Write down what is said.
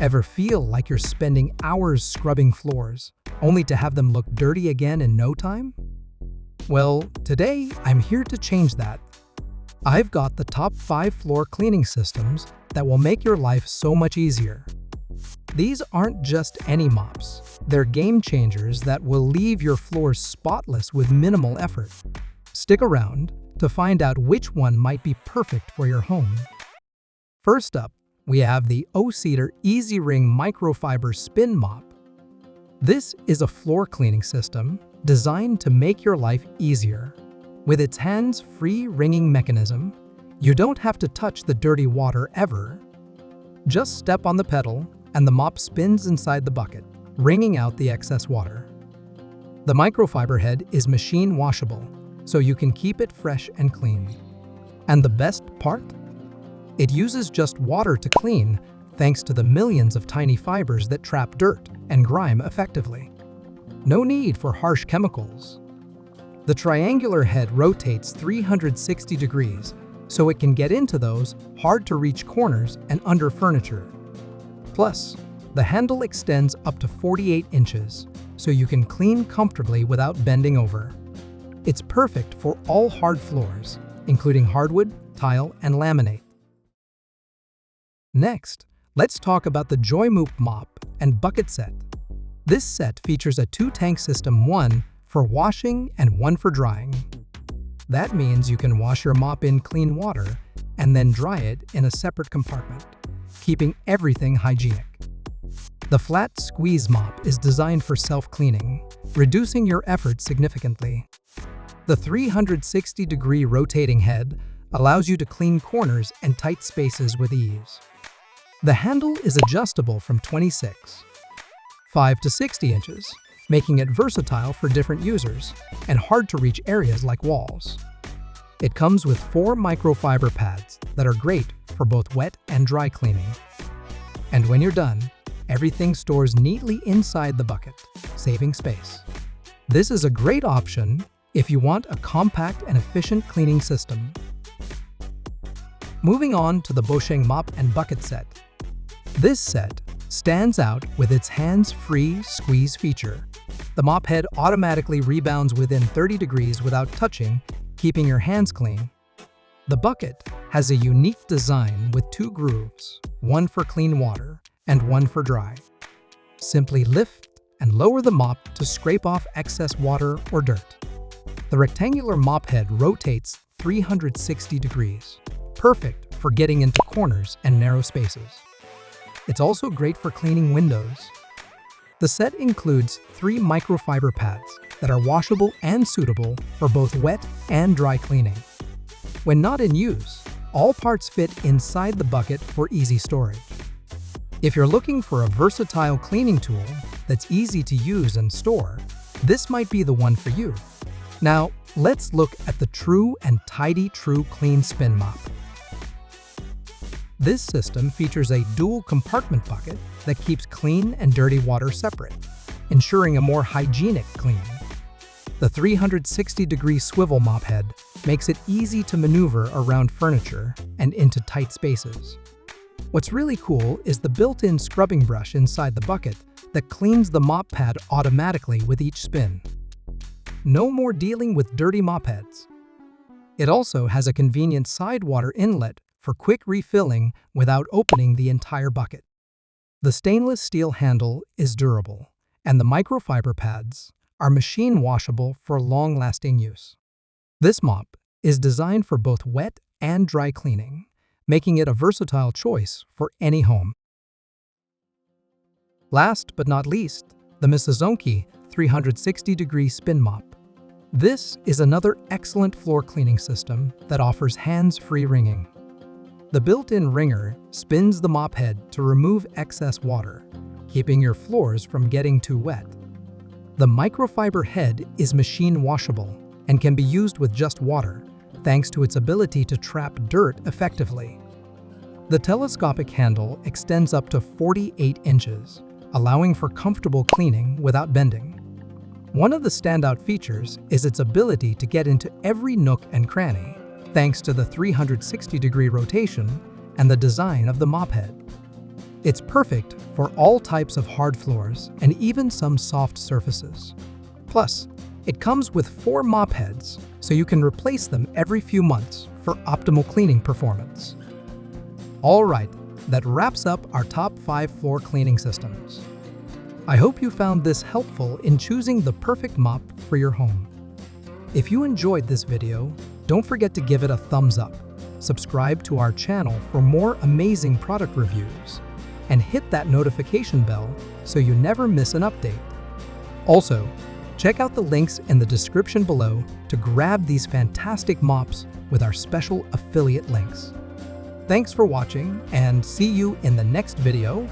Ever feel like you're spending hours scrubbing floors, only to have them look dirty again in no time? Well, today I'm here to change that. I've got the top 5 floor cleaning systems that will make your life so much easier. These aren't just any mops, they're game changers that will leave your floors spotless with minimal effort. Stick around to find out which one might be perfect for your home. First up, we have the Oater Easy Ring Microfiber Spin Mop. This is a floor cleaning system designed to make your life easier. With its hands-free wringing mechanism, you don't have to touch the dirty water ever. Just step on the pedal and the mop spins inside the bucket, wringing out the excess water. The microfiber head is machine washable, so you can keep it fresh and clean. And the best part? It uses just water to clean, thanks to the millions of tiny fibers that trap dirt and grime effectively. No need for harsh chemicals. The triangular head rotates 360 degrees, so it can get into those hard-to-reach corners and under furniture. Plus, the handle extends up to 48 inches, so you can clean comfortably without bending over. It's perfect for all hard floors, including hardwood, tile, and laminate. Next, let's talk about the Moop Mop and Bucket Set. This set features a 2-tank system, one for washing and one for drying. That means you can wash your mop in clean water and then dry it in a separate compartment, keeping everything hygienic. The flat squeeze mop is designed for self-cleaning, reducing your effort significantly. The 360-degree rotating head allows you to clean corners and tight spaces with ease. The handle is adjustable from 5 to 60 inches, making it versatile for different users and hard-to-reach areas like walls. It comes with 4 microfiber pads that are great for both wet and dry cleaning. And when you're done, everything stores neatly inside the bucket, saving space. This is a great option if you want a compact and efficient cleaning system. Moving on to the Bushang Mop and Bucket Set. This set stands out with its hands-free squeeze feature. The mop head automatically rebounds within 30 degrees without touching, keeping your hands clean. The bucket has a unique design with 2 grooves, one for clean water and one for dry. Simply lift and lower the mop to scrape off excess water or dirt. The rectangular mop head rotates 360 degrees, perfect for getting into corners and narrow spaces. It's also great for cleaning windows. The set includes 3 microfiber pads that are washable and suitable for both wet and dry cleaning. When not in use, all parts fit inside the bucket for easy storage. If you're looking for a versatile cleaning tool that's easy to use and store, this might be the one for you. Now, let's look at the True and Tidy True Clean Spin Mop. This system features a dual compartment bucket that keeps clean and dirty water separate, ensuring a more hygienic clean. The 360-degree swivel mop head makes it easy to maneuver around furniture and into tight spaces. What's really cool is the built-in scrubbing brush inside the bucket that cleans the mop pad automatically with each spin. No more dealing with dirty mop heads. It also has a convenient side water inlet for quick refilling without opening the entire bucket. The stainless steel handle is durable, and the microfiber pads are machine washable for long-lasting use. This mop is designed for both wet and dry cleaning, making it a versatile choice for any home. Last but not least, the Mazonei 360-degree Spin Mop. This is another excellent floor cleaning system that offers hands-free wringing. The built-in wringer spins the mop head to remove excess water, keeping your floors from getting too wet. The microfiber head is machine washable and can be used with just water, thanks to its ability to trap dirt effectively. The telescopic handle extends up to 48 inches, allowing for comfortable cleaning without bending. One of the standout features is its ability to get into every nook and cranny, thanks to the 360-degree rotation and the design of the mop head. It's perfect for all types of hard floors and even some soft surfaces. Plus, it comes with 4 mop heads, so you can replace them every few months for optimal cleaning performance. Alright, that wraps up our top 5 floor cleaning systems. I hope you found this helpful in choosing the perfect mop for your home. If you enjoyed this video, don't forget to give it a thumbs up, subscribe to our channel for more amazing product reviews, and hit that notification bell so you never miss an update. Also, check out the links in the description below to grab these fantastic mops with our special affiliate links. Thanks for watching, and see you in the next video.